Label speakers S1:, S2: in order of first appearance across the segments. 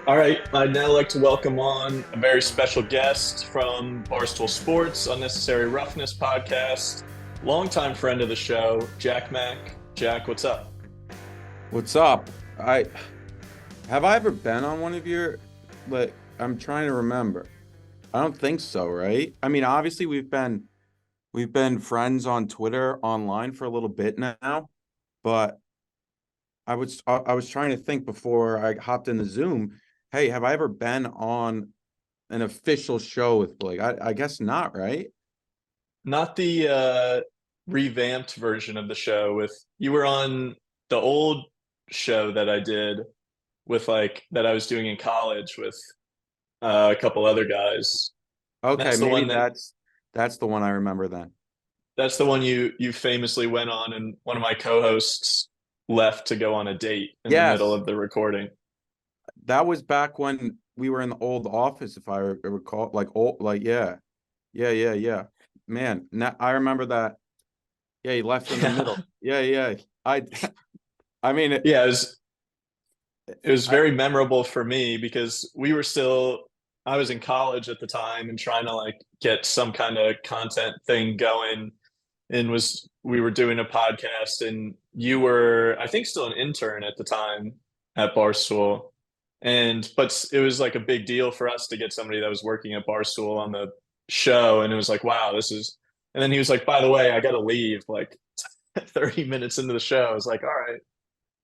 S1: All right, I'd now like to welcome on a very special guest from Barstool Sports, Unnecessary Roughness Podcast, longtime friend of the show, JackMac. Jack, what's up?
S2: What's up? I ever been on one of your I'm trying to remember. I don't think so, right? I mean, obviously we've been friends on Twitter online for a little bit now, but I was trying to think before I hopped in the Zoom. Hey, have I ever been on an official show with Blake? I guess not, right?
S1: Not the revamped version of the show with you were on the old show that I did with that I was doing in college with a couple other guys.
S2: Okay,
S1: That's the
S2: maybe
S1: one that
S2: that's the one I remember then.
S1: that's the one you famously went on, and one of my co-hosts left to go on a date in the middle
S2: Yes,
S1: of the recording.
S2: that was back when we were in the old office, if I recall. Yeah, yeah. Man, now I remember that. Yeah, he left in the middle. Yeah, yeah. I, I mean,
S1: Yeah, it was
S2: I,
S1: very memorable for me because I was in college at the time and trying to get some kind of content thing going, and was we were doing a podcast, and you were, I think, still an intern at the time at Barstool. And but it was like a big deal for us to get somebody that was working at Barstool on the show, and it was like, wow, this is. And then he was like, by the way, I got to leave 30 minutes into the show. I was like, all right,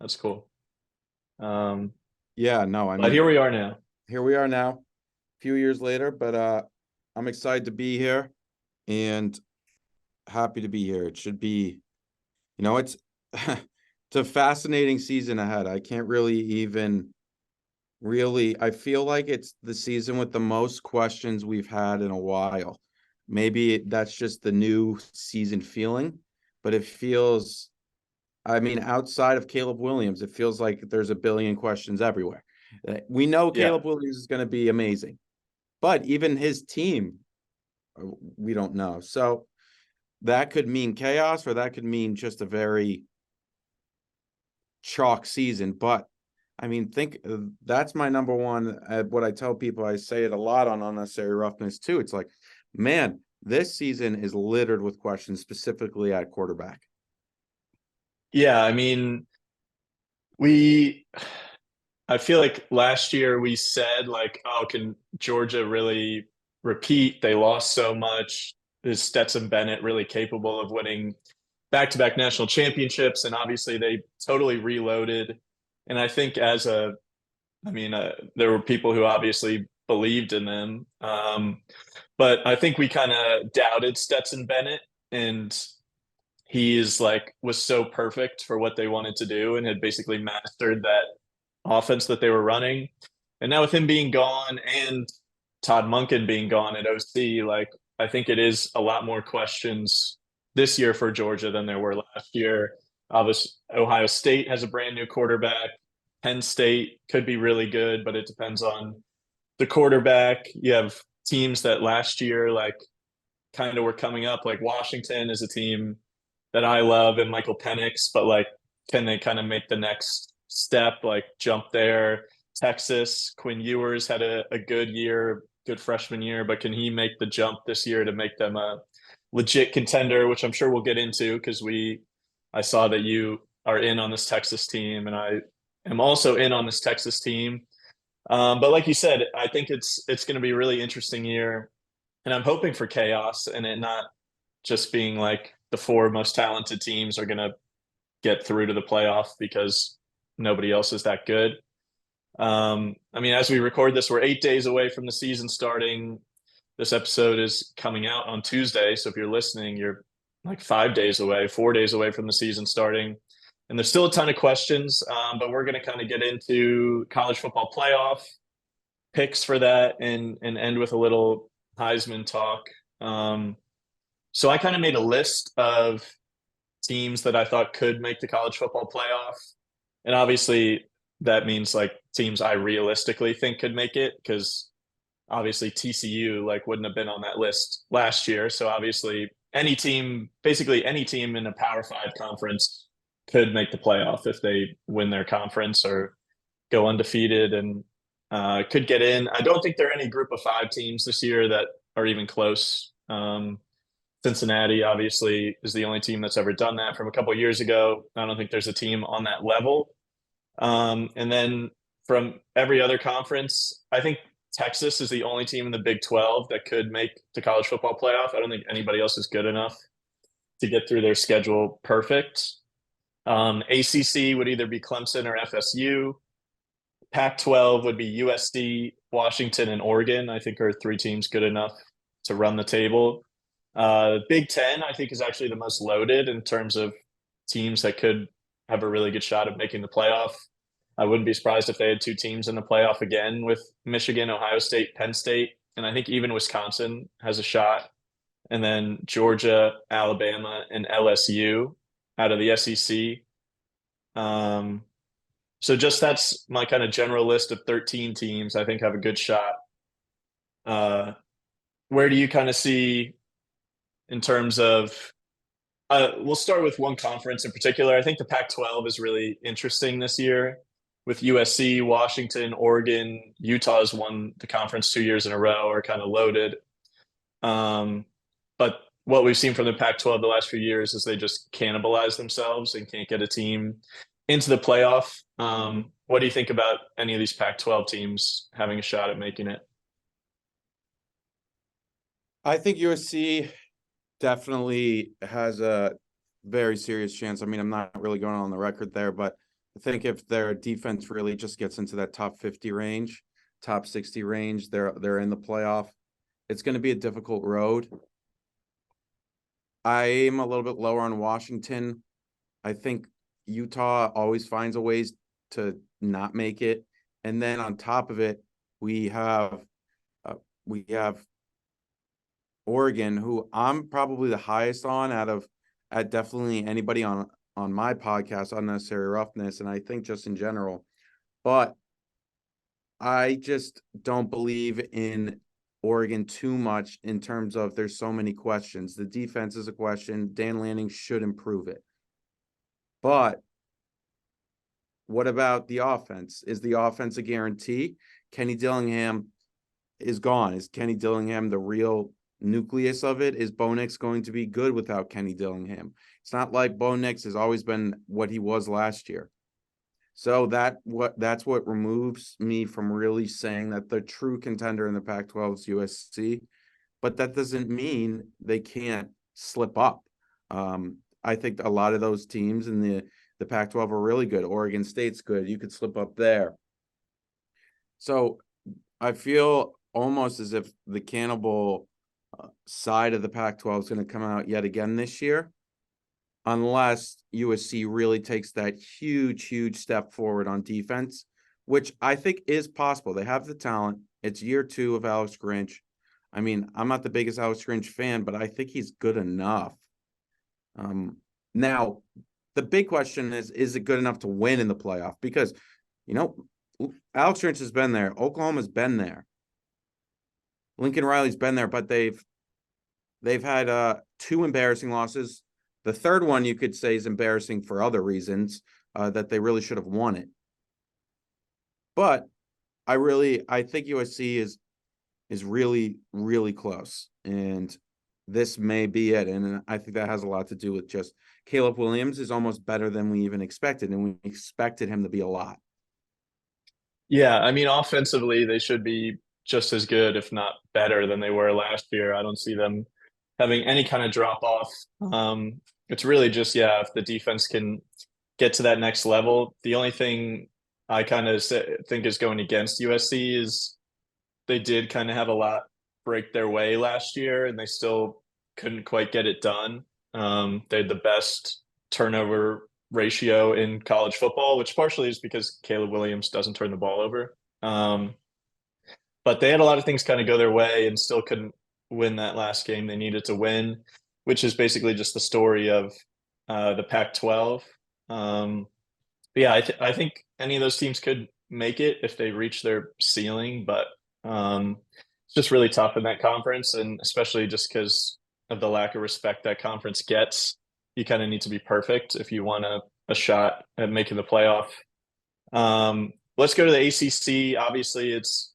S1: that's cool. Um,
S2: yeah, no, I
S1: but
S2: mean,
S1: here we are now.
S2: here we are now, a few years later, but I'm excited to be here and happy to be here. It should be, it's it's a fascinating season ahead. I can't I feel like it's the season with the most questions we've had in a while. Maybe that's just the new season feeling, but it feels, I mean, outside of Caleb Williams, it feels like there's a billion questions everywhere. We know
S1: Yeah.
S2: Caleb Williams is going to be amazing, but even his team, we don't know. So that could mean chaos, or that could mean just a very chalk season. But I mean, that's my number one. What I tell people, I say it a lot on Unnecessary Roughness too. It's like, man, this season is littered with questions, specifically at quarterback.
S1: Yeah, I mean, we I feel like last year we said oh, can Georgia really repeat? They lost so much. Is Stetson Bennett really capable of winning back-to-back national championships? And obviously they totally reloaded. And I think there were people who obviously believed in them. But I think we kind of doubted Stetson Bennett, and he is was so perfect for what they wanted to do and had basically mastered that offense that they were running. And now with him being gone and Todd Monken being gone at OC, I think it is a lot more questions this year for Georgia than there were last year. Obviously, Ohio State has a brand new quarterback. Penn State could be really good, but it depends on the quarterback. You have teams that last year kind of were coming up. Like Washington is a team that I love, and Michael Penix, but can they kind of make the next step, jump there? Texas, Quinn Ewers had a good year, good freshman year, but can he make the jump this year to make them a legit contender, which I'm sure we'll get into because I saw that you are in on this Texas team, and I am also in on this Texas team. But like you said, I think it's going to be a really interesting year, and I'm hoping for chaos and it not just being like the four most talented teams are going to get through to the playoff because nobody else is that good. I mean, as we record this, we're 8 days away from the season starting. This episode is coming out on Tuesday. So if you're listening, you're like 5 days away, 4 days away from the season starting. And there's still a ton of questions, but we're going to kind of get into college football playoff picks for that and end with a little Heisman talk. So I kind of made a list of teams that I thought could make the college football playoff. And obviously that means teams I realistically think could make it because obviously TCU wouldn't have been on that list last year. So obviously basically any team in a Power 5 conference could make the playoff if they win their conference or go undefeated. And could get in. I don't think there are any group of five teams this year that are even close. Cincinnati obviously is the only team that's ever done that from a couple of years ago. I don't think there's a team on that level. And then from every other conference, I think Texas is the only team in the Big 12 that could make the college football playoff. I don't think anybody else is good enough to get through their schedule perfect. ACC would either be Clemson or FSU. Pac-12 would be USC, Washington, and Oregon. I think are three teams good enough to run the table. Big Ten, I think, is actually the most loaded in terms of teams that could have a really good shot of making the playoff. I wouldn't be surprised if they had two teams in the playoff again with Michigan, Ohio State, Penn State, and I think even Wisconsin has a shot. And then Georgia, Alabama, and LSU out of the SEC. So just that's my kind of general list of 13 teams I think have a good shot. Where do you kind of see in terms of we'll start with one conference in particular. I think the Pac-12 is really interesting this year with USC, Washington, Oregon. Utah's won the conference 2 years in a row, are kind of loaded. But what we've seen from the Pac-12 the last few years is they just cannibalize themselves and can't get a team into the playoff. What do you think about any of these Pac-12 teams having a shot at making it?
S2: I think USC definitely has a very serious chance. I mean, I'm not really going on the record there, but I think if their defense really just gets into that top 50 range, top 60 range, they're in the playoff. It's going to be a difficult road. I'm a little bit lower on Washington. I think Utah always finds a ways to not make it. And then on top of it, we have Oregon, who I'm probably the highest on at definitely anybody on my podcast, Unnecessary Roughness, and I think just in general. But I just don't believe in Oregon too much in terms of there's so many questions. The defense is a question. Dan Lanning should improve it. But what about the offense? Is the offense a guarantee? Kenny Dillingham is gone. Is Kenny Dillingham the real nucleus of it? Is Bo Nix going to be good without Kenny Dillingham? It's not like Bo Nix has always been what he was last year. So that's what removes me from really saying that the true contender in the Pac-12 is USC, but that doesn't mean they can't slip up. I think a lot of those teams in the Pac-12 are really good. Oregon State's good. You could slip up there. So I feel almost as if the cannibal side of the Pac-12 is going to come out yet again this year, unless USC really takes that huge step forward on defense, which I think is possible. They have the talent. It's year 2 of Alex Grinch. I mean, I'm not the biggest Alex Grinch fan, but I think he's good enough. Now, the big question is it good enough to win in the playoff? Because, Alex Grinch has been there. Oklahoma's been there. Lincoln Riley's been there, but they've had 2 embarrassing losses. The third one you could say is embarrassing for other reasons, that they really should have won it. But I think USC is really, really close. And this may be it. And I think that has a lot to do with just Caleb Williams is almost better than we even expected. And we expected him to be a lot.
S1: Yeah, I mean, offensively, they should be just as good, if not better, than they were last year. I don't see them having any kind of drop off. It's really just, if the defense can get to that next level. The only thing I kind of think is going against USC is they did kind of have a lot break their way last year, and they still couldn't quite get it done. They had the best turnover ratio in college football, which partially is because Caleb Williams doesn't turn the ball over. But they had a lot of things kind of go their way and still couldn't win that last game they needed to win, which is basically just the story of the Pac-12. I think any of those teams could make it if they reach their ceiling, but it's just really tough in that conference, and especially just because of the lack of respect that conference gets. You kind of need to be perfect if you want a shot at making the playoff. let's go to the ACC. Obviously, it's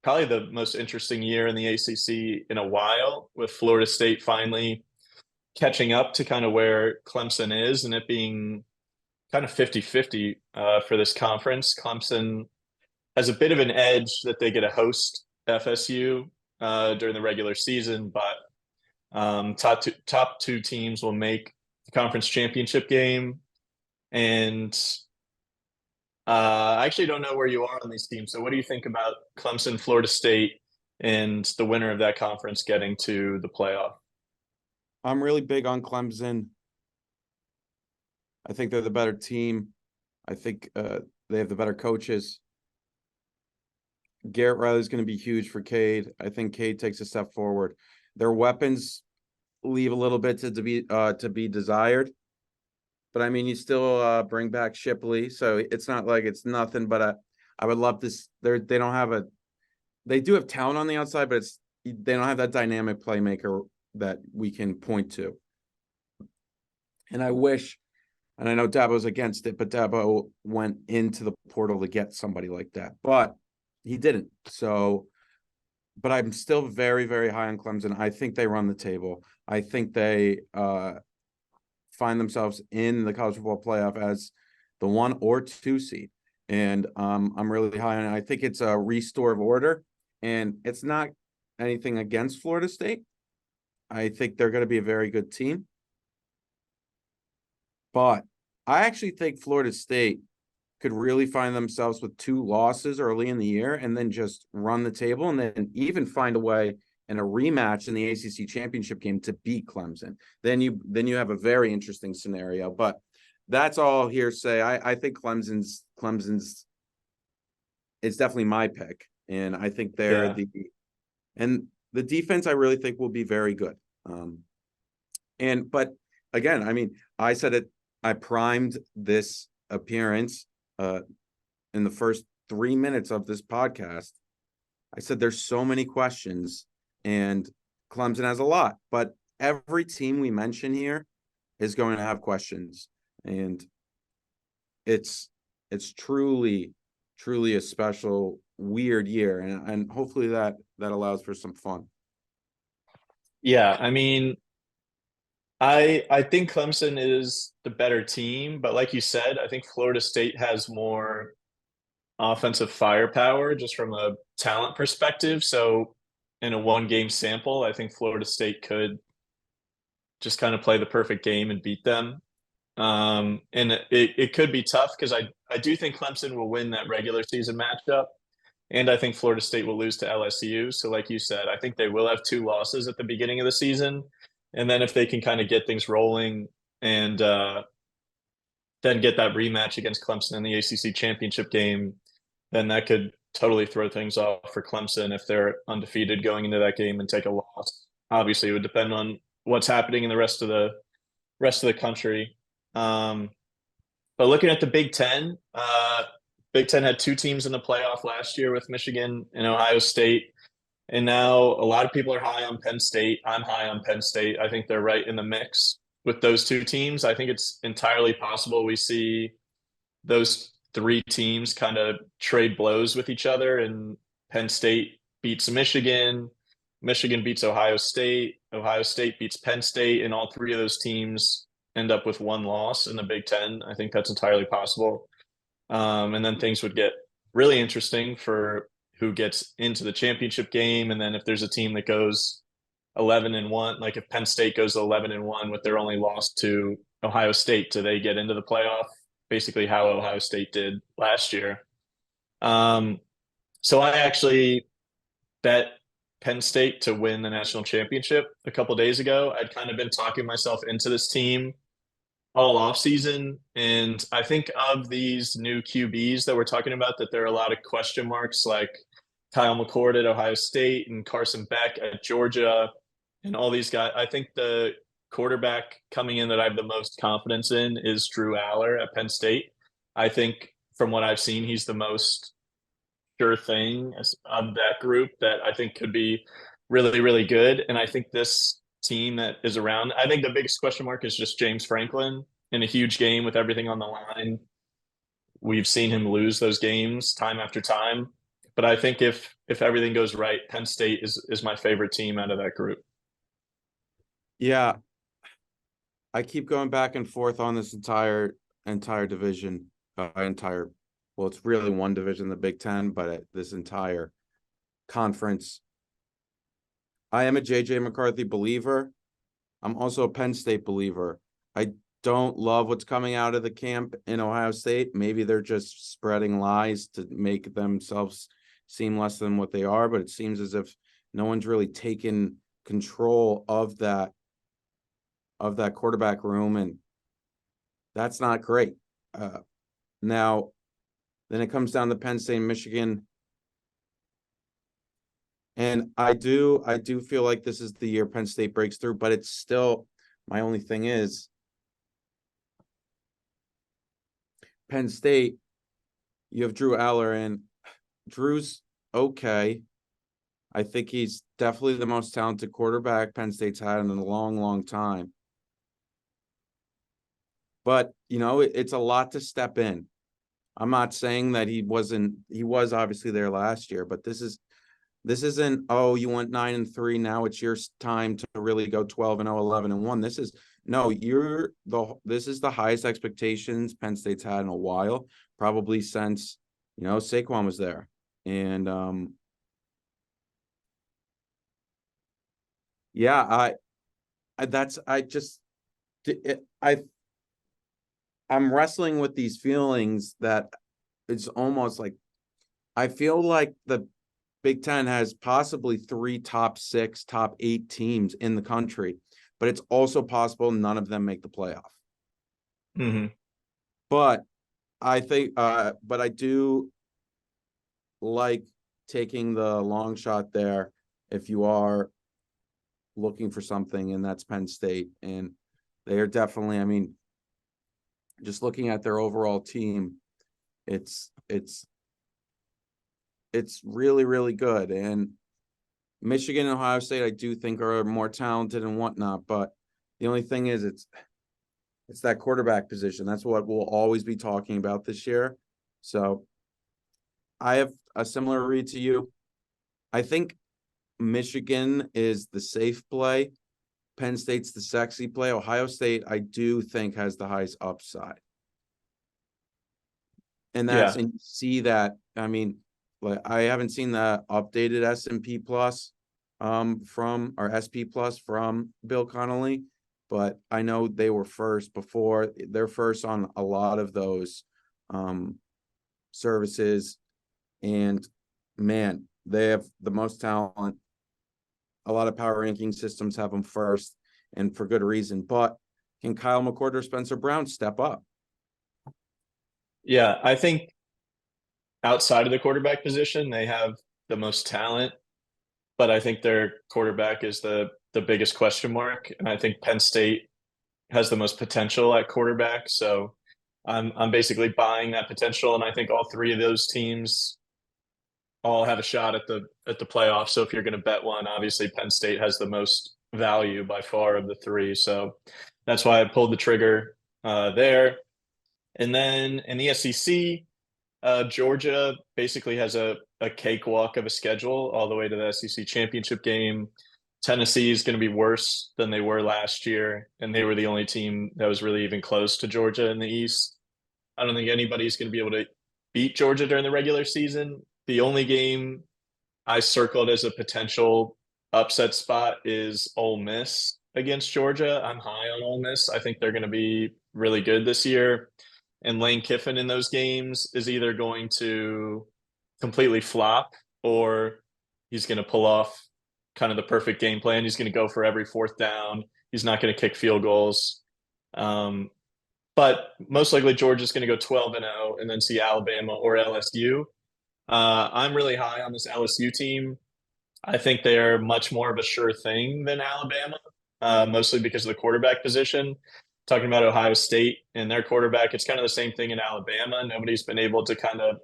S1: probably the most interesting year in the ACC in a while, with Florida State finally catching up to kind of where Clemson is, and it being kind of 50-50 for this conference. Clemson has a bit of an edge that they get to host FSU during the regular season, but top two teams will make the conference championship game. And I actually don't know where you are on these teams. So what do you think about Clemson, Florida State, and the winner of that conference getting to the playoff?
S2: I'm really big on Clemson. I think they're the better team. I think they have the better coaches. Garrett Riley's going to be huge for Cade. I think Cade takes a step forward. Their weapons leave a little bit to be desired. But I mean, you still bring back Shipley, so it's not like it's nothing. But I would love this. They don't have they do have talent on the outside, but they don't have that dynamic playmaker that we can point to. And I wish, and I know Dabo's against it, but Dabo went into the portal to get somebody like that, but he didn't. So, but I'm still very, very high on Clemson. I think they run the table. I think they find themselves in the college football playoff as the 1 or 2 seed. And I'm really high on it. I think it's a restore of order, and it's not anything against Florida State. I think they're going to be a very good team. But I actually think Florida State could really find themselves with 2 losses early in the year and then just run the table and then even find a way in a rematch in the ACC championship game to beat Clemson. Then you have a very interesting scenario. But that's all hearsay. I think Clemson's it's definitely my pick. And I think they're the defense I really think will be very good. But again, I mean, I said it, I primed this appearance in the first 3 minutes of this podcast. I said there's so many questions, and Clemson has a lot, but every team we mention here is going to have questions, and it's truly a special, weird year, and hopefully that allows for some fun.
S1: Yeah, I mean, I think Clemson is the better team, but like you said, I think Florida State has more offensive firepower just from a talent perspective. So in a 1-game sample, I think Florida State could just kind of play the perfect game and beat them. And it could be tough because I do think Clemson will win that regular season matchup. And I think Florida State will lose to LSU. So like you said, I think they will have 2 losses at the beginning of the season. And then if they can kind of get things rolling and then get that rematch against Clemson in the ACC championship game, then that could totally throw things off for Clemson if they're undefeated going into that game and take a loss. Obviously, it would depend on what's happening in the rest of the country. But looking at the Big Ten, Big Ten had 2 teams in the playoff last year with Michigan and Ohio State. And now a lot of people are high on Penn State. I'm high on Penn State. I think they're right in the mix with those 2 teams. I think it's entirely possible we see those 3 teams kind of trade blows with each other, and Penn State beats Michigan, Michigan beats Ohio State beats Penn State, and all 3 of those teams end up with 1 loss in the Big Ten. I think that's entirely possible. And then things would get really interesting for who gets into the championship game. And then if there's a team that goes 11-1, like if Penn State goes 11-1 with their only loss to Ohio State, do they get into the playoff? Basically how Ohio State did last year. So I actually bet Penn State to win the national championship a couple days ago. I'd kind of been talking myself into this team all offseason, and I think of these new QBs that we're talking about, that there are a lot of question marks, like Kyle McCord at Ohio State and Carson Beck at Georgia and all these guys. I think the quarterback coming in that I have the most confidence in is Drew Aller at Penn State. I think from what I've seen, he's the most sure thing of that group that I think could be really, really good. And I think this team that is around, I think the biggest question mark is just James Franklin in a huge game with everything on the line. we've seen him lose those games time after time. But I think if everything goes right, Penn State is my favorite team out of that group.
S2: Yeah, I keep going back and forth on this entire division, well, it's really one division, the Big Ten, but this entire conference. I am a JJ McCarthy believer. I'm also a Penn State believer. I don't love what's coming out of the camp in Ohio State. Maybe they're just spreading lies to make themselves seem less than what they are, but it seems as if no one's really taken control of that quarterback room, and that's not great. Now, then it comes down to Penn State and Michigan. And I do feel like this is the year Penn State breaks through, but it's still, my only thing is Penn State, you have Drew Aller, and Drew's okay. I think he's definitely the most talented quarterback Penn State's had in a long, long time. But, it's a lot to step in. I'm not saying that he was obviously there last year, but this isn't, oh, you went 9-3, now it's your time to really go 12-0, 11-1. This is the highest expectations Penn State's had in a while, probably since, Saquon was there. And I'm wrestling with these feelings that it's almost like I feel like the Big Ten has possibly 3 top 6, top 8 teams in the country, but it's also possible none of them make the playoff.
S1: Mm-hmm.
S2: But I think, but I do like taking the long shot there if you are looking for something, and that's Penn State. And they are definitely, just looking at their overall team, it's really, really good. And Michigan and Ohio State, I do think, are more talented and whatnot. But the only thing is, it's that quarterback position. That's what we'll always be talking about this year. So I have a similar read to you. I think Michigan is the safe play. Penn State's the sexy play. Ohio State, I do think, has the highest upside. And and you see that, I haven't seen the updated S&P Plus from, or SP Plus from Bill Connolly, but I know they were first before. They're first on a lot of those services. And man, they have the most talent. A lot of power ranking systems have them first, and for good reason. But can Kyle McCord or Spencer Brown step up?
S1: Yeah, I think outside of the quarterback position, they have the most talent, but I think their quarterback is the biggest question mark. And I think Penn State has the most potential at quarterback. So I'm basically buying that potential. And I think all 3 of those teams all have a shot at the playoffs. So if you're going to bet one, obviously Penn State has the most value by far of the 3. So that's why I pulled the trigger there. And then in the SEC, Georgia basically has a cakewalk of a schedule all the way to the SEC championship game. Tennessee is going to be worse than they were last year, and they were the only team that was really even close to Georgia in the East. I don't think anybody's going to be able to beat Georgia during the regular season. The only game I circled as a potential upset spot is Ole Miss against Georgia. I'm high on Ole Miss. I think they're going to be really good this year. And Lane Kiffin in those games is either going to completely flop or he's going to pull off kind of the perfect game plan. He's going to go for every 4th down. He's not going to kick field goals. But most likely Georgia's going to go 12-0 and then see Alabama or LSU. I'm really high on this LSU team. I think they're much more of a sure thing than Alabama, mostly because of the quarterback position. Talking about Ohio State and their quarterback, it's kind of the same thing in Alabama. Nobody's been able to kind of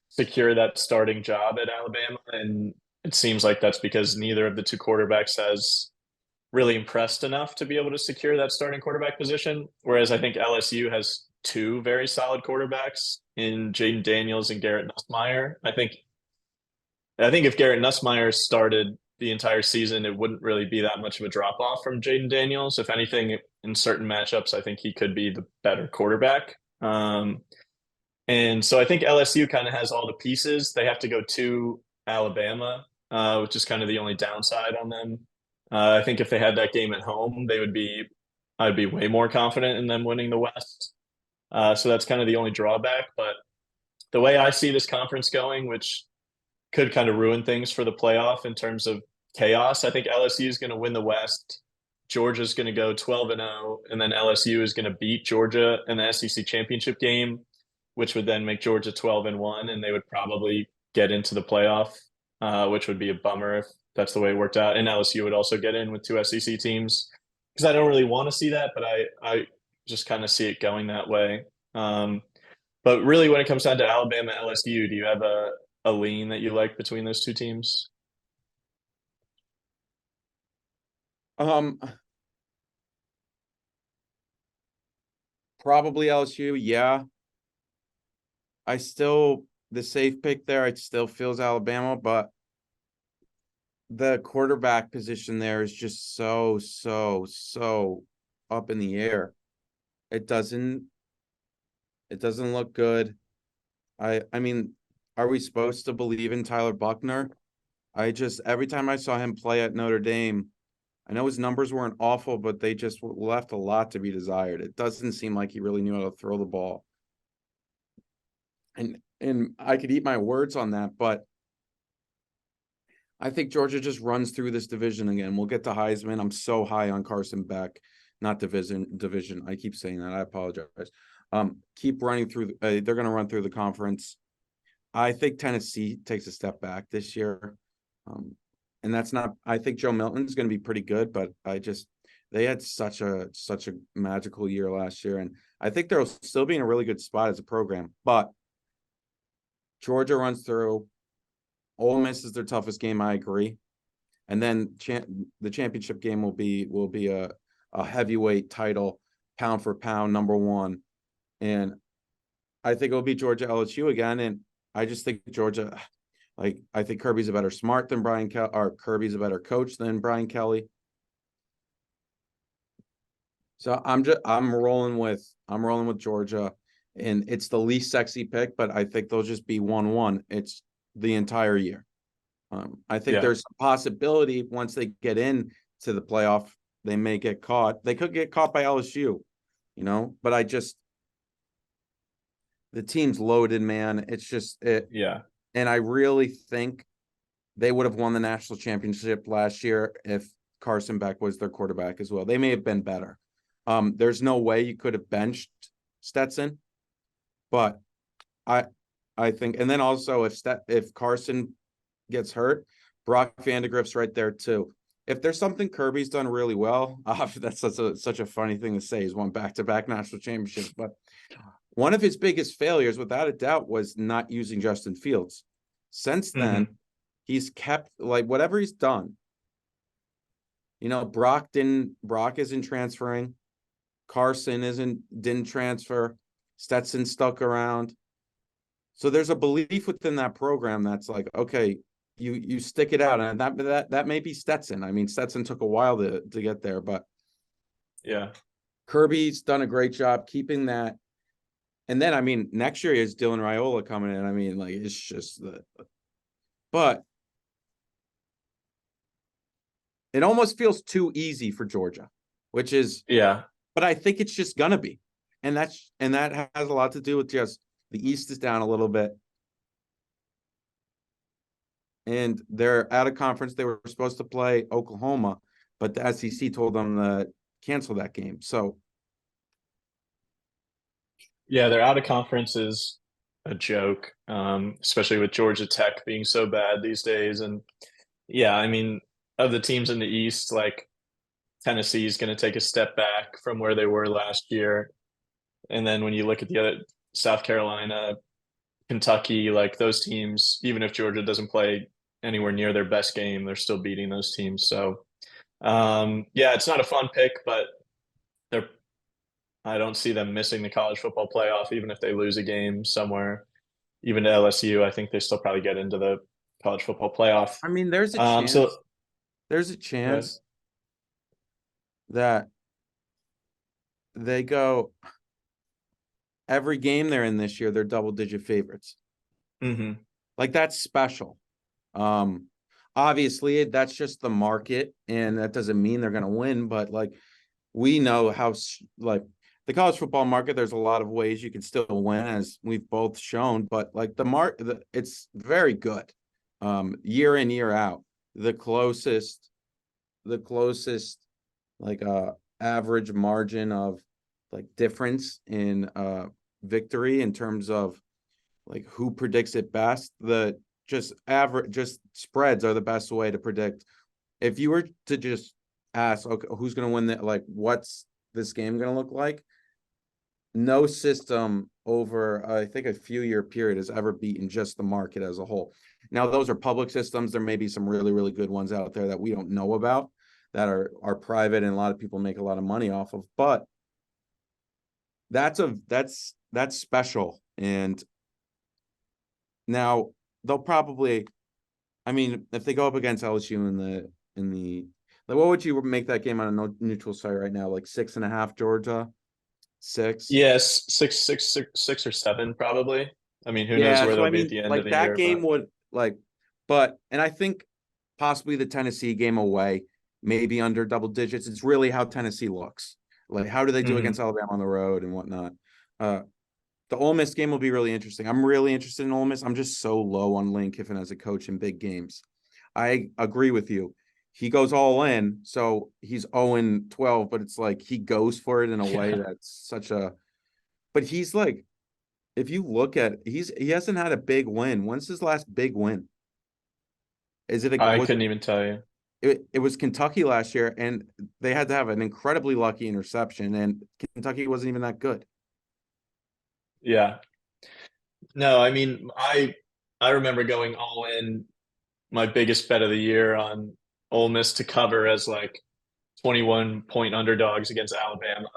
S1: secure that starting job at Alabama. And it seems like that's because neither of the 2 quarterbacks has really impressed enough to be able to secure that starting quarterback position. Whereas I think LSU has two very solid quarterbacks in Jaden Daniels and Garrett Nussmeier. I think if Garrett Nussmeier started the entire season, it wouldn't really be that much of a drop off from Jaden Daniels. If anything, in certain matchups, I think he could be the better quarterback. And so I think LSU kind of has all the pieces. They have to go to Alabama, which is kind of the only downside on them. I think if they had that game at home, I'd be way more confident in them winning the West. So that's kind of the only drawback. But the way I see this conference going, which could kind of ruin things for the playoff in terms of chaos, I think LSU is going to win the West. Georgia's going to go 12-0, and then LSU is going to beat Georgia in the SEC championship game, which would then make Georgia 12-1, and they would probably get into the playoff, which would be a bummer if that's the way it worked out. And LSU would also get in with two SEC teams, because I don't really want to see that, but I just kind of see it going that way. But really, when it comes down to Alabama, LSU, do you have a lean that you like between those two teams?
S2: Probably LSU, yeah. The safe pick there, it still feels Alabama, but the quarterback position there is just so up in the air. It doesn't look good. I mean, are we supposed to believe in Tyler Buckner? Every time I saw him play at Notre Dame, I know his numbers weren't awful, but they just left a lot to be desired. It doesn't seem like he really knew how to throw the ball. And I could eat my words on that, but I think Georgia just runs through this division again. We'll get to Heisman. I'm so high on Carson Beck, not division. I keep saying that. I apologize. Keep running through. They're going to run through the conference. I think Tennessee takes a step back this year. And that's not, I think Joe Milton's going to be pretty good, but they had such a magical year last year. And I think they'll still be in a really good spot as a program, but Georgia runs through. Ole Miss is their toughest game. I agree. And then the championship game will be a heavyweight title, pound for pound, number one. And I think it'll be Georgia LSU again. And I just think Georgia, I think Kirby's a better smart than Brian Kelly, or Kirby's a better coach than Brian Kelly. So I'm rolling with Georgia, and it's the least sexy pick, but I think they'll just be 1-1. It's the entire year. I think there's a possibility once they get in to the playoff, they may get caught. They could get caught by LSU, but the team's loaded, man. It's just it.
S1: Yeah.
S2: And I really think they would have won the national championship last year if Carson Beck was their quarterback as well. They may have been better. There's no way you could have benched Stetson, but I think, and then also if Carson gets hurt, Brock Vandegrift's right there too. If there's something Kirby's done really well, that's such a funny thing to say. He's won back-to-back national championships, but one of his biggest failures, without a doubt, was not using Justin Fields. Since then, he's kept whatever he's done. Brock isn't transferring. Carson didn't transfer. Stetson stuck around. So there's a belief within that program that's like, okay, you stick it out, and that may be Stetson. I mean, Stetson took a while to get there, but
S1: yeah,
S2: Kirby's done a great job keeping that. And then, I mean, next year is Dylan Raiola coming in. I mean, it's just but it almost feels too easy for Georgia, which is, but I think it's just gonna be. And that has a lot to do with just the East is down a little bit. And they're out of conference. They were supposed to play Oklahoma, but the SEC told them to cancel that game. So
S1: yeah, they're out of conference is a joke, especially with Georgia Tech being so bad these days. And yeah, I mean, of the teams in the East, Tennessee is going to take a step back from where they were last year. And then when you look at the other, South Carolina, Kentucky, those teams, even if Georgia doesn't play anywhere near their best game, they're still beating those teams. So, yeah, it's not a fun pick, but I don't see them missing the college football playoff, even if they lose a game somewhere. Even to LSU, I think they still probably get into the college football playoff.
S2: I mean, there's a
S1: So
S2: chance. There's a
S1: uh,
S2: chance that they go every game they're in this year, they're double-digit favorites.
S1: mhm.
S2: Like that's special. Um, Obviously that's just the market, and that doesn't mean they're going to win. But like we know how like the college football market, there's a lot of ways you can still win, as we've both shown. But like it's very good, year in year out. The closest like average margin of like difference in victory in terms of like who predicts it best. The just spreads are the best way to predict. If you were to just ask, okay, who's going to win that, like what's this game going to look like, no system over I think a few year period has ever beaten just the market as a whole. Now those are public systems. There may be some really, really good ones out there that we don't know about, that are private, and a lot of people make a lot of money off of, but that's special. And now they'll probably, I mean, if they go up against LSU in the like, what would you make that game on a neutral site right now? Like 6.5 Georgia, 6.
S1: Yes, six or seven probably. I mean, who knows
S2: Yeah,
S1: where
S2: so
S1: they'll
S2: I
S1: be at
S2: mean,
S1: the end of
S2: like
S1: the
S2: that
S1: year,
S2: game
S1: but
S2: would like, and I think possibly the Tennessee game away, maybe under double digits. It's really how Tennessee looks. Like, how do they do
S1: mhm.
S2: against Alabama on the road and whatnot? Uh, the Ole Miss game will be really interesting. I'm really interested in Ole Miss. I'm just so low on Lane Kiffin as a coach in big games. I agree with you. He goes all in, so he's 0-12, but it's like he goes for it in a way
S1: Yeah,
S2: that's such a. But he's like, if you look at, he hasn't had a big win. When's his last big win? Is it
S1: I
S2: was
S1: couldn't even tell you.
S2: it was Kentucky last year, and they had to have an incredibly lucky interception, and Kentucky wasn't even that good.
S1: Yeah. No, I mean, I remember going all in my biggest bet of the year on Ole Miss to cover as like 21-point underdogs against Alabama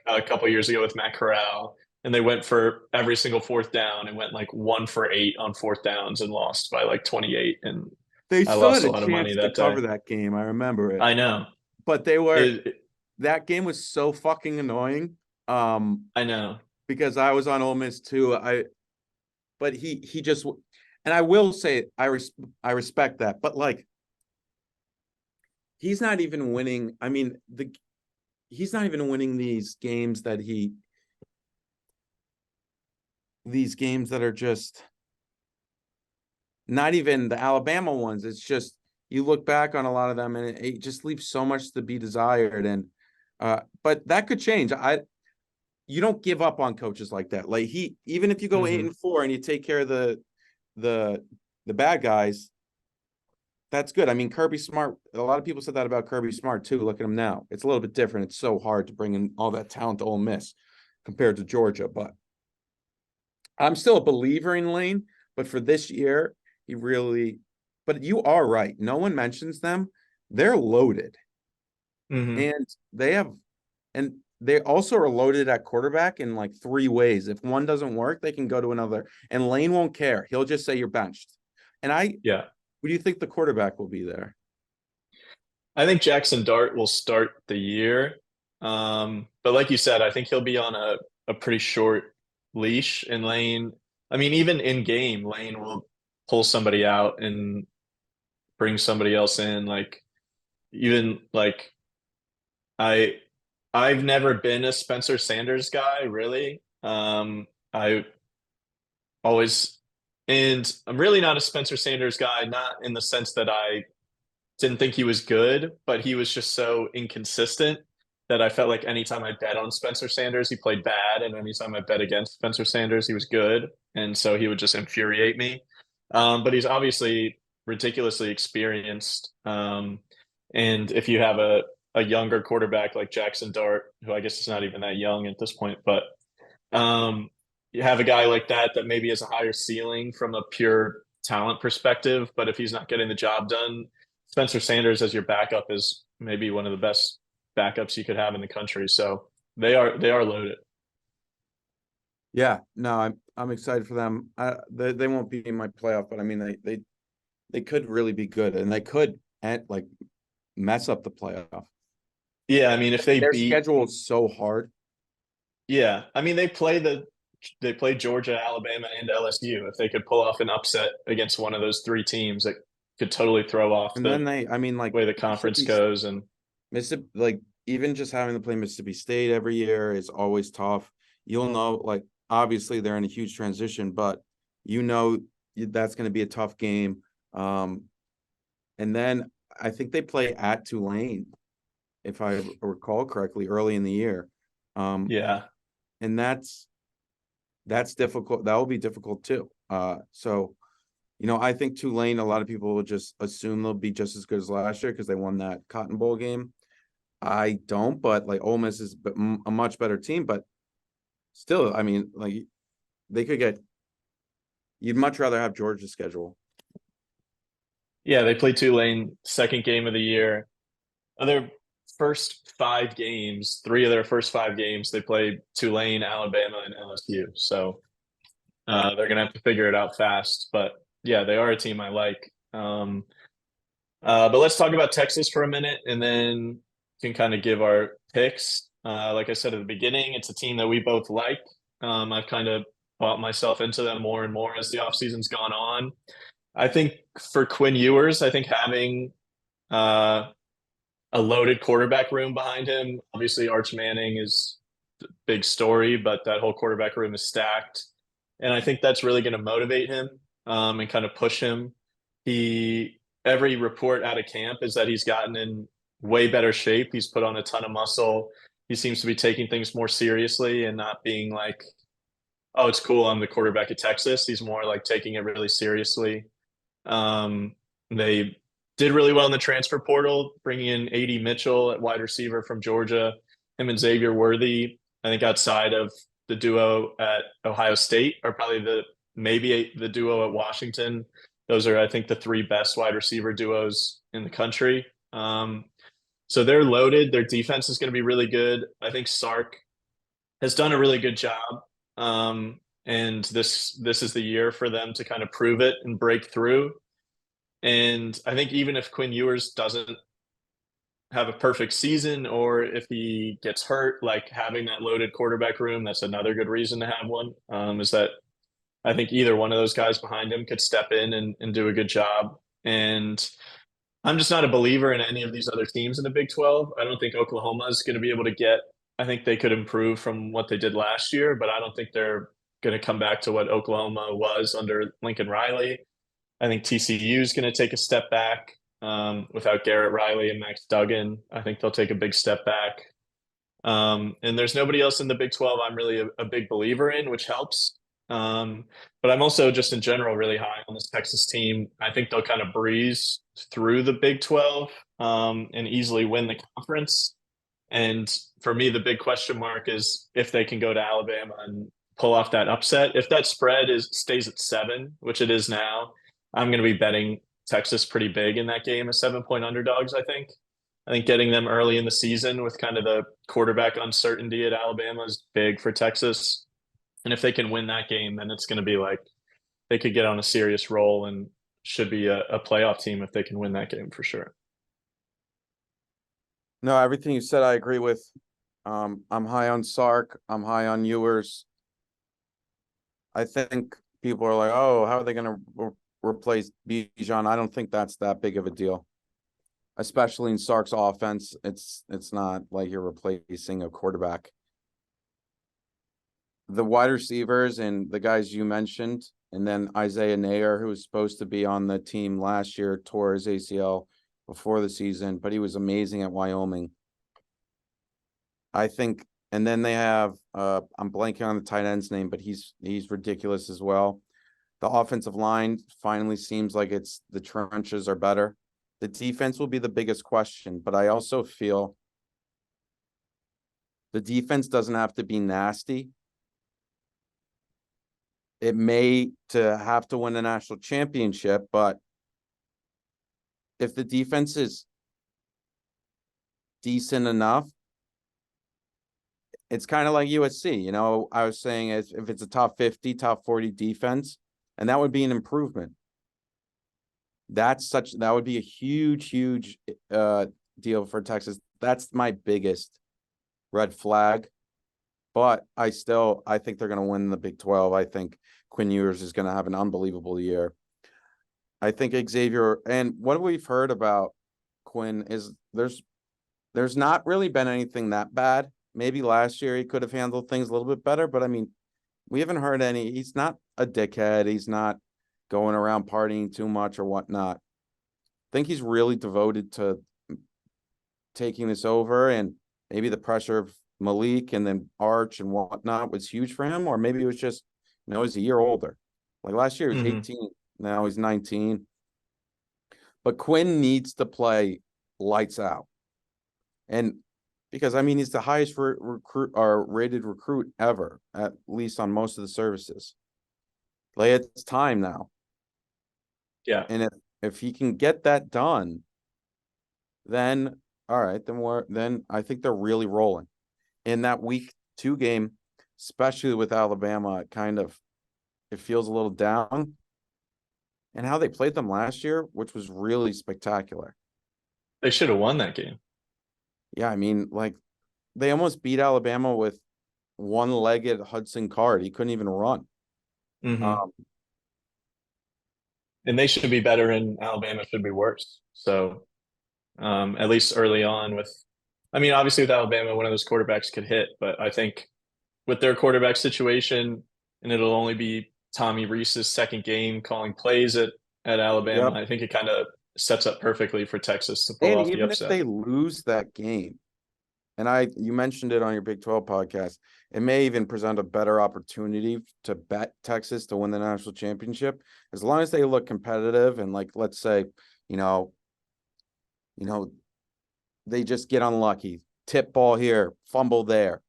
S1: a couple years ago with Matt Corral. And they went for every single fourth down and went like 1 for 8 on fourth downs and lost by like 28. And
S2: They
S1: I
S2: still
S1: lost
S2: had
S1: a
S2: a
S1: lot of money
S2: chance to
S1: that day.
S2: cover that game. I remember it,
S1: I know.
S2: but they were
S1: It,
S2: that game was so fucking annoying.
S1: I know.
S2: Because I was on Ole Miss too. But he just, and I will say I respect that, but like he's not even winning. I mean he's not even winning these games that are just not even the Alabama ones. It's just you look back on a lot of them, and it just leaves so much to be desired. And but that could change. You don't give up on coaches like that. Like even if you go
S1: Hmm.
S2: 8-4 and you take care of the bad guys, that's good. I mean, Kirby Smart, a lot of people said that about Kirby Smart too. Look at him now. It's a little bit different. It's so hard to bring in all that talent to Ole Miss compared to Georgia, but I'm still a believer in Lane. But for this year, he really. But you are right. No one mentions them. They're loaded,
S1: Hmm.
S2: and and they also are loaded at quarterback in like 3 ways. If one doesn't work, they can go to another. And Lane won't care. He'll just say you're benched. And
S1: Yeah.
S2: who do you think the quarterback will be there?
S1: I think Jackson Dart will start the year. But like you said, I think he'll be on a pretty short leash in Lane. I mean, even in game, Lane will pull somebody out and bring somebody else in. Like even like I I've never been a Spencer Sanders guy, really. I always and I'm really not a Spencer Sanders guy, not in the sense that I didn't think he was good, but he was just so inconsistent that I felt like anytime I bet on Spencer Sanders, he played bad, and anytime I bet against Spencer Sanders, he was good, and so he would just infuriate me. But he's obviously ridiculously experienced, and if you have a younger quarterback like Jackson Dart, who I guess is not even that young at this point, but um, you have a guy like that that maybe has a higher ceiling from a pure talent perspective, but if he's not getting the job done, Spencer Sanders as your backup is maybe one of the best backups you could have in the country. So they are loaded.
S2: Yeah, no, I'm excited for them. They won't be in my playoff, but I mean they could really be good, and they could like mess up the playoff.
S1: Yeah, I mean if they
S2: Their
S1: beat
S2: schedule is so hard.
S1: yeah, I mean they play Georgia, Alabama, and LSU. If they could pull off an upset against one of those three teams, it could totally throw off
S2: And
S1: the
S2: then I mean, like
S1: way the conference goes. And
S2: Mississippi, like even just having to play Mississippi State every year is always tough. You'll know, like obviously they're in a huge transition, but you know that's going to be a tough game. And then I think they play at Tulane, if I recall correctly, early in the year.
S1: yeah,
S2: And that's difficult. That will be difficult too. So I think Tulane, a lot of people will just assume they'll be just as good as last year because they won that Cotton Bowl game. I don't, but like Ole Miss is a much better team, but still, I mean, like they could get. You'd much rather have Georgia's schedule.
S1: yeah, they play Tulane second game of the year. Their first 5 games, 3 of their first 5 games, they played Tulane, Alabama, and LSU. So they're gonna have to figure it out fast. But yeah, they are a team I like. But let's talk about Texas for a minute, and then can kind of give our picks. Like I said at the beginning, it's a team that we both like. I've kind of bought myself into them more and more as the offseason's gone on. I think for Quinn Ewers, I think having a loaded quarterback room behind him. Obviously, Arch Manning is a big story, but that whole quarterback room is stacked. And I think that's really going to motivate him and kind of push him. Every report out of camp is that he's gotten in way better shape. He's put on a ton of muscle. He seems to be taking things more seriously and not being like, oh, it's cool, I'm the quarterback at Texas. He's more like taking it really seriously. They did really well in the transfer portal, bringing in A.D. Mitchell at wide receiver from Georgia. Him and Xavier Worthy, I think outside of the duo at Ohio State, are probably maybe the duo at Washington. Those are, I think, the 3 best wide receiver duos in the country. So they're loaded. Their defense is going to be really good. I think Sark has done a really good job. And this is the year for them to kind of prove it and break through. And I think even if Quinn Ewers doesn't have a perfect season, or if he gets hurt, like having that loaded quarterback room, that's another good reason to have one. Is that I think either one of those guys behind him could step in and do a good job. And I'm just not a believer in any of these other teams in the Big 12. I don't think Oklahoma is going to be able to I think they could improve from what they did last year, but I don't think they're going to come back to what Oklahoma was under Lincoln Riley. I think TCU is going to take a step back without Garrett Riley and Max Duggan. I think they'll take a big step back. And there's nobody else in the Big 12 I'm really a big believer in, which helps. But I'm also just in general really high on this Texas team. I think they'll kind of breeze through the Big 12 and easily win the conference. And for me, the big question mark is if they can go to Alabama and pull off that upset. If that spread stays at 7, which it is now, I'm going to be betting Texas pretty big in that game as 7-point underdogs, I think. I think getting them early in the season with kind of the quarterback uncertainty at Alabama is big for Texas. And if they can win that game, then it's going to be like they could get on a serious roll and should be a playoff team if they can win that game for sure.
S2: No, everything you said, I agree with. I'm high on Sark. I'm high on Ewers. I think people are like, oh, how are they going to replace Bijan? I don't think that's that big of a deal, especially in Sark's offense. It's not like you're replacing a quarterback. The wide receivers and the guys you mentioned, and then Isaiah Nair, who was supposed to be on the team last year, tore his ACL before the season, but he was amazing at Wyoming. I think, and then they have I'm blanking on the tight end's name, but he's ridiculous as well. The offensive line finally seems like the trenches are better. The defense will be the biggest question, but I also feel the defense doesn't have to be nasty. It may to have to win a national championship, but if the defense is decent enough, it's kind of like USC. You know, I was saying if it's a top 50, top 40 defense, and that would be an improvement. That would be a huge deal for Texas. That's my biggest red flag. But I think they're going to win the Big 12. I think Quinn Ewers is going to have an unbelievable year. I think Xavier, and what we've heard about Quinn is there's not really been anything that bad. Maybe last year he could have handled things a little bit better, but I mean, we haven't heard any. He's not a dickhead. He's not going around partying too much or whatnot. I think he's really devoted to taking this over, and maybe the pressure of Malik and then Arch and whatnot was huge for him, or maybe it was just, he's a year older. Like last year he was 18, now he's 19. But Quinn needs to play lights out. And because he's the highest recruit or rated recruit ever, at least on most of the services. Like it's time now.
S1: Yeah.
S2: And if he can get that done, then all right, then I think they're really rolling. In that week 2 game, especially with Alabama, it feels a little down. And how they played them last year, which was really spectacular.
S1: They should have won that game.
S2: Yeah, they almost beat Alabama with one-legged Hudson Card. He couldn't even run.
S1: And they should be better, and Alabama should be worse. So at least early on obviously with Alabama, one of those quarterbacks could hit, but I think with their quarterback situation, and it'll only be Tommy Rees's second game calling plays at Alabama, I think it kind of sets up perfectly for Texas to pull off the upset.
S2: Even if they lose that game, and you mentioned it on your Big 12 podcast, it may even present a better opportunity to bet Texas to win the national championship, as long as they look competitive and let's say, they just get unlucky, tip ball here, fumble there.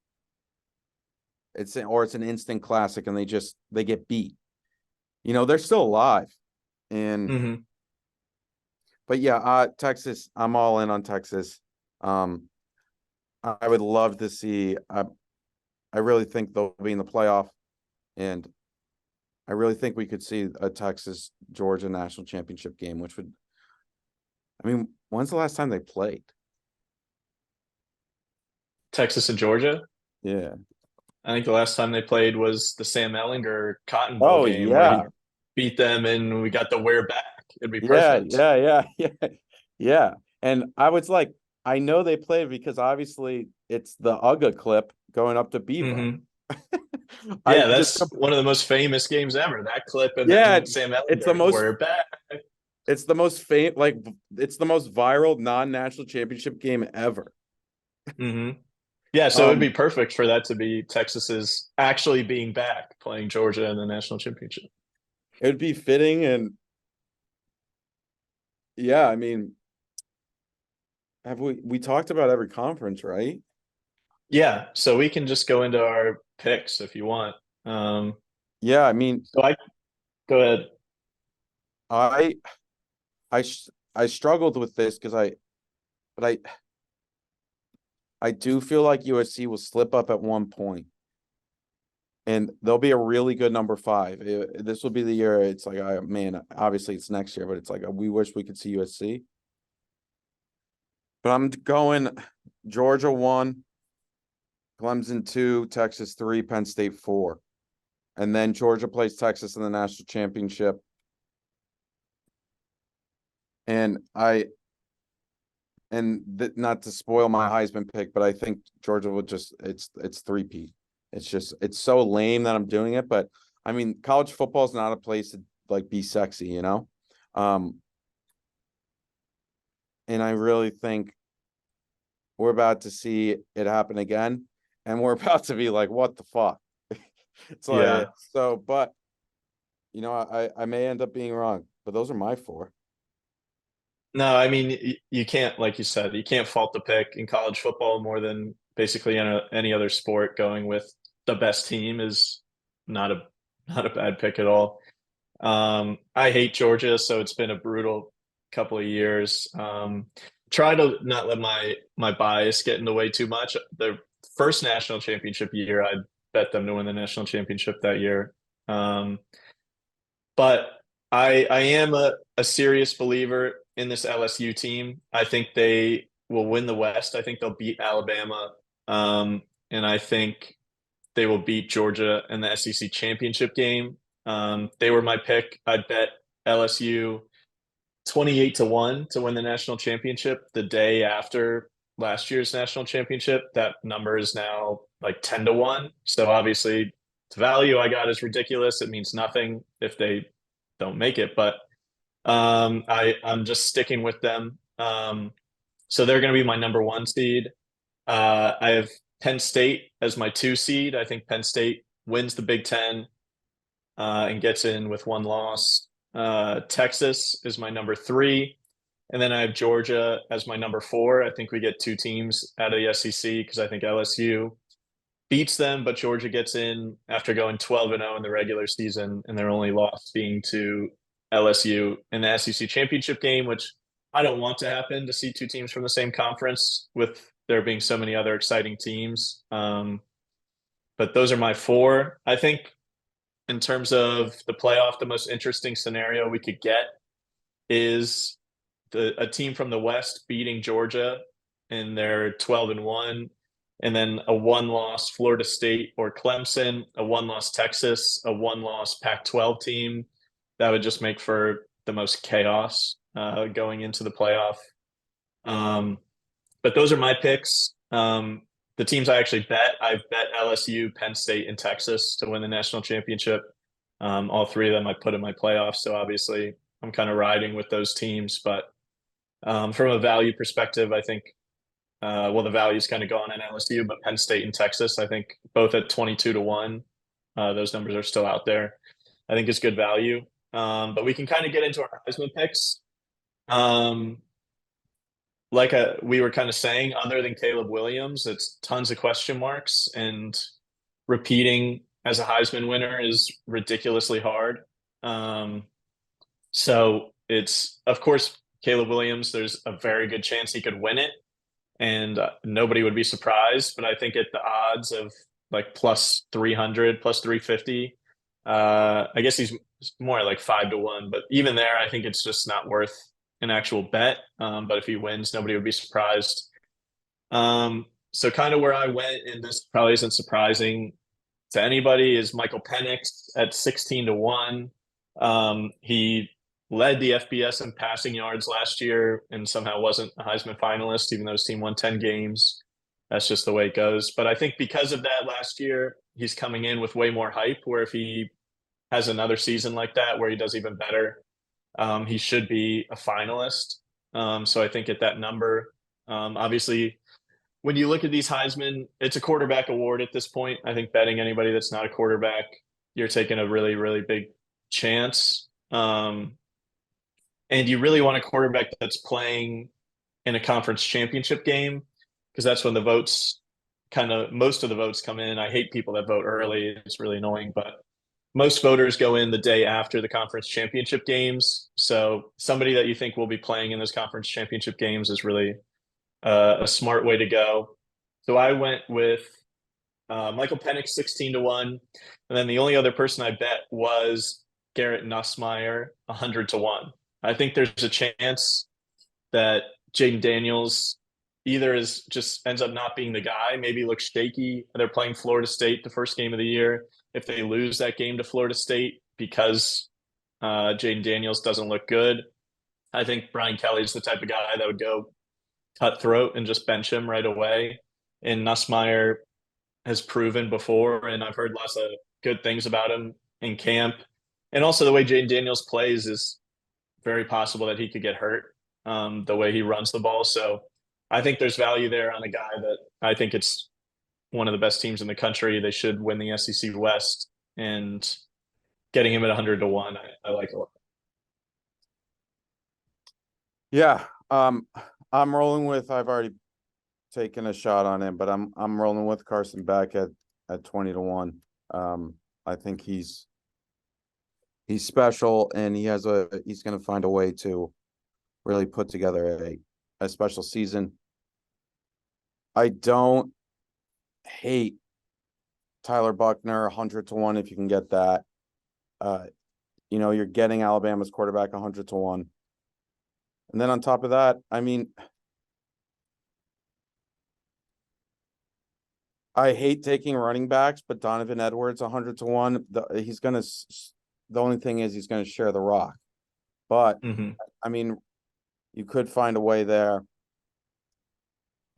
S2: It's an instant classic and they get beat. They're still alive. And but yeah, Texas, I'm all in on Texas. I would love to see. I really think they'll be in the playoff, and I really think we could see a Texas Georgia national championship game. Which would, when's the last time they played?
S1: Texas and Georgia?
S2: Yeah,
S1: I think the last time they played was the Sam Ehlinger Cotton Bowl game where he beat them, and we got the wear back. It'd be perfect.
S2: Yeah. And I know they played because obviously it's the UGA clip going up to Beaver.
S1: That's one of the most famous games ever. That clip and Sam Ehlinger.
S2: It's the most.
S1: We're back.
S2: It's the most it's the most viral non-national championship game ever.
S1: Yeah, so it'd be perfect for that to be Texas's actually being back playing Georgia in the national championship.
S2: It would be fitting, and yeah, have we talked about every conference, right?
S1: Yeah, so we can just go into our picks if you want.
S2: So
S1: go ahead.
S2: I struggled with this because I do feel like USC will slip up at one point, and they'll be a really good number 5. This will be the year. It's obviously it's next year, but it's we wish we could see USC. But I'm going Georgia 1, Clemson 2, Texas 3, Penn State 4. And then Georgia plays Texas in the national championship. And not to spoil my Heisman pick, but I think Georgia will it's 3-peat. It's so lame that I'm doing it, but college football is not a place to be sexy, and I really think we're about to see it happen again, and we're about to be like, what the fuck? It's but I may end up being wrong, but those are my 4.
S1: No, you can't, like you said, you can't fault the pick in college football more than basically any other sport. Going with the best team is not a bad pick at all. I hate Georgia, so it's been a brutal couple of years. Try to not let my bias get in the way too much. They're first national championship year, I'd bet them to win the national championship that year. Um, but I am a serious believer in this LSU team. I think they will win the West. I think they'll beat Alabama. And I think they will beat Georgia in the SEC championship game. They were my pick. I'd bet LSU 28-1 to win the national championship the day after last year's national championship. That number is now like 10-1. So obviously the value I got is ridiculous. It means nothing if they don't make it, but I'm just sticking with them. So they're going to be my number one seed. I have Penn State as my 2 seed. I think Penn State wins the Big Ten and gets in with 1 loss. Texas is my number 3. And then I have Georgia as my number 4. I think we get 2 teams out of the SEC because I think LSU beats them, but Georgia gets in after going 12-0 in the regular season, and their only loss being to LSU in the SEC championship game, which I don't want to happen, to see 2 teams from the same conference with there being so many other exciting teams. But those are my 4. I think in terms of the playoff, the most interesting scenario we could get is a team from the West beating Georgia and they're 12-1, and then a 1-loss Florida State or Clemson, a 1-loss Texas, a 1-loss Pac-12 team. That would just make for the most chaos going into the playoff. But those are my picks. The teams I actually bet, I've bet LSU, Penn State, and Texas to win the national championship. All 3 of them I put in my playoffs. So obviously I'm kind of riding with those teams. But from a value perspective, I think, the value's kind of gone in LSU, but Penn State and Texas, I think both at 22-1. Those numbers are still out there. I think it's good value. But we can kind of get into our Heisman picks. Like we were kind of saying, other than Caleb Williams, it's tons of question marks, and repeating as a Heisman winner is ridiculously hard. So it's, of course, Caleb Williams, there's a very good chance he could win it, and nobody would be surprised. But I think at the odds of like plus 300, plus 350, I guess he's more like 5-1. But even there, I think it's just not worth an actual bet. But if he wins, nobody would be surprised. So kind of where I went, and this probably isn't surprising to anybody, is Michael Penix at 16-1. He led the FBS in passing yards last year and somehow wasn't a Heisman finalist, even though his team won 10 games. That's just the way it goes. But I think because of that last year, he's coming in with way more hype, where if he has another season like that where he does even better, he should be a finalist. So I think at that number, obviously, when you look at these Heisman, it's a quarterback award at this point. I think betting anybody that's not a quarterback, you're taking a really, really big chance. And you really want a quarterback that's playing in a conference championship game, because that's when the votes most of the votes come in. I hate people that vote early. It's really annoying, but most voters go in the day after the conference championship games. So somebody that you think will be playing in those conference championship games is really a smart way to go. So I went with Michael Penix 16-1. And then the only other person I bet was Garrett Nussmeier 100-1. I think there's a chance that Jaden Daniels either just ends up not being the guy, maybe looks shaky. They're playing Florida State the first game of the year. If they lose that game to Florida State because Jaden Daniels doesn't look good, I think Brian Kelly's the type of guy that would go cutthroat and just bench him right away. And Nussmeier has proven before, and I've heard lots of good things about him in camp. And also the way Jaden Daniels plays is very possible that he could get hurt, the way he runs the ball. So I think there's value there on a guy that I think it's one of the best teams in the country. They should win the SEC West, and getting him at 100-1, I like a lot.
S2: Yeah. I'm rolling with, I've already taken a shot on him, but I'm rolling with Carson Beck at 20-1. I think he's special, and he's going to find a way to really put together a special season. I don't hate Tyler Buckner 100 to 1 if you can get that. You're getting Alabama's quarterback 100 to 1. And then on top of that, I mean, I hate taking running backs, but Donovan Edwards 100 to 1. The only thing is he's gonna share the rock. But I mean, you could find a way there.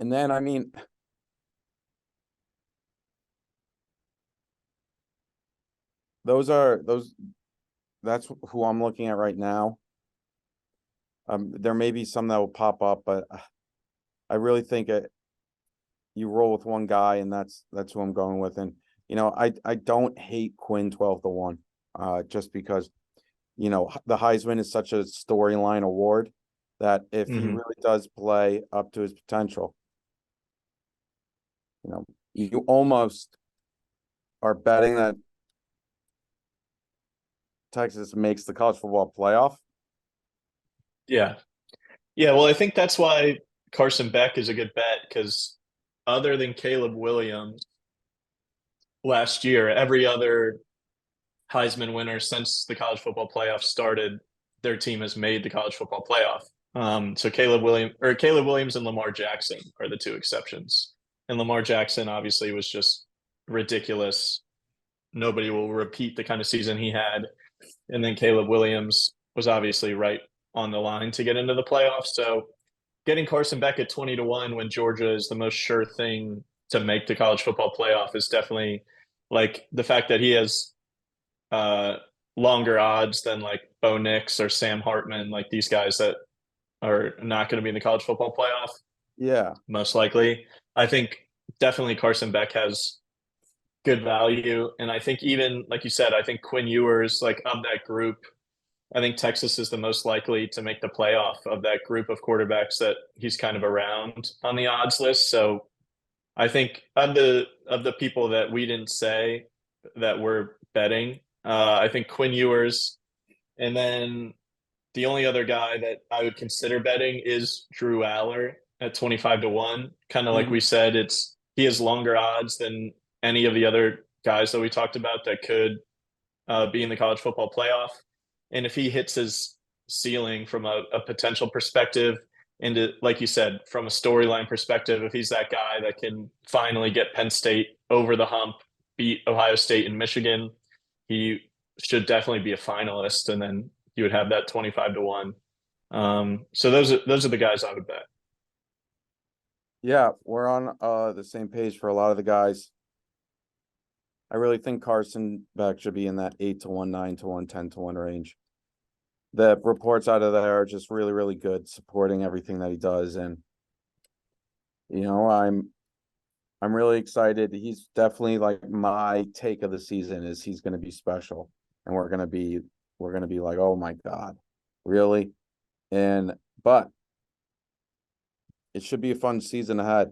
S2: And then I mean, that's who I'm looking at right now. There may be some that will pop up, but I really think you roll with one guy, and that's who I'm going with. And I don't hate Quinn 12 to 1, just because the Heisman is such a storyline award that if he really does play up to his potential, you almost are betting that Texas makes the college football playoff.
S1: Yeah. Yeah, well, I think that's why Carson Beck is a good bet, because other than Caleb Williams last year, every other Heisman winner since the college football playoff started, their team has made the college football playoff. So Caleb Williams and Lamar Jackson are the two exceptions. And Lamar Jackson obviously was just ridiculous. Nobody will repeat the kind of season he had. And then Caleb Williams was obviously right on the line to get into the playoffs. So getting Carson Beck at 20 to 1 when Georgia is the most sure thing to make the college football playoff is definitely, like, the fact that he has longer odds than like Bo Nix or Sam Hartman, like these guys that are not going to be in the college football playoff.
S2: Yeah.
S1: Most likely. I think definitely Carson Beck has good value. And I think, even like you said, I think Quinn Ewers, like, of that group, I think Texas is the most likely to make the playoff of that group of quarterbacks that he's kind of around on the odds list. So I think of the people that we didn't say that we're betting, I think Quinn Ewers, and then the only other guy that I would consider betting is Drew Aller at 25 to 1. Kind of like we said, he has longer odds than any of the other guys that we talked about that could be in the college football playoff. And if he hits his ceiling from a potential perspective, and like you said, from a storyline perspective, if he's that guy that can finally get Penn State over the hump, beat Ohio State and Michigan, he should definitely be a finalist. And then you would have that 25 to 1. So those are the guys I would bet.
S2: Yeah, we're on the same page for a lot of the guys. I really think Carson Beck should be in that 8 to 1, 9 to 1, 10 to 1 range. The reports out of there are just really, really good, supporting everything that he does. And I'm really excited. He's definitely like my take of the season is he's going to be special, and we're going to be like, oh my God, really? But it should be a fun season ahead.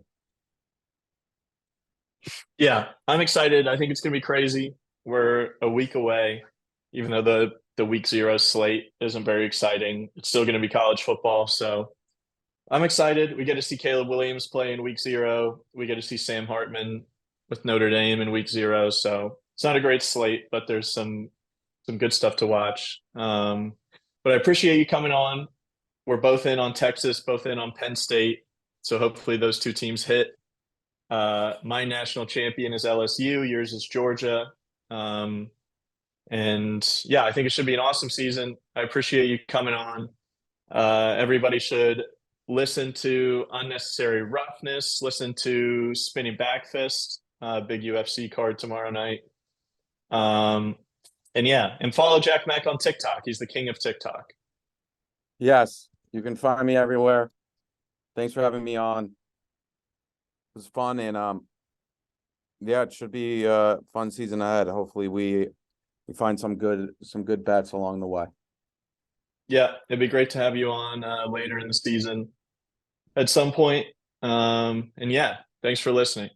S1: Yeah, I'm excited. I think it's going to be crazy. We're a week away, even though the week 0 slate isn't very exciting. It's still going to be college football. So I'm excited. We get to see Caleb Williams play in week 0. We get to see Sam Hartman with Notre Dame in week 0. So it's not a great slate, but there's some good stuff to watch. But I appreciate you coming on. We're both in on Texas, both in on Penn State. So hopefully those two teams hit. My national champion is LSU. Yours is Georgia. And yeah, I think it should be an awesome season. I appreciate you coming on. Everybody should listen to Unnecessary Roughness, listen to Spinning Backfist, big UFC card tomorrow night. And follow JackMac on TikTok. He's the king of TikTok.
S2: Yes, you can find me everywhere. Thanks for having me on. It was fun, and it should be a fun season ahead. Hopefully we find some good bets along the way.
S1: Yeah, it'd be great to have you on later in the season at some point. And yeah, thanks for listening.